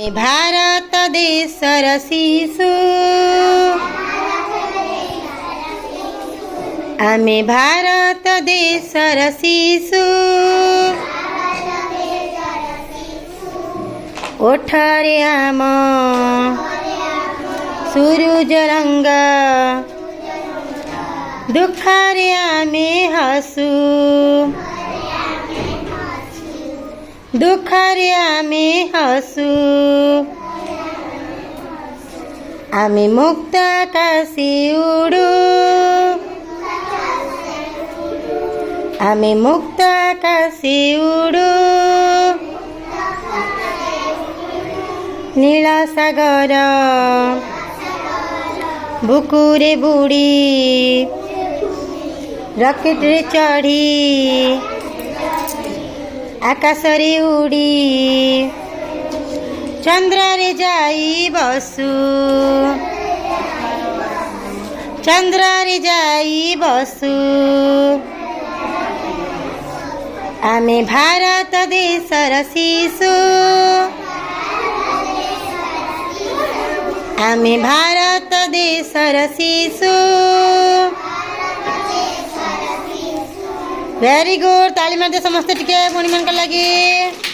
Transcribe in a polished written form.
आमे भारत देशर शिशु आमे भारत देशर शिशु ओठरे आम सूरज रंग दुखरे आमे हसु दुखरे आमे हसु आमे मुक्त आकाशे उडू आमे मुक्त आकाशे उडू नीला सागर बुकुरे बुड़ी रॉकेट रे चढ़ी आकाश रे उड़ी चंद्र रे जाई बसु चंद्र रे जाई बसु आमे भारत देशर शिशु आमे भारत देशर शिशु वेरी गुड ताली मारते समस्ते टिके भणी मान लगी।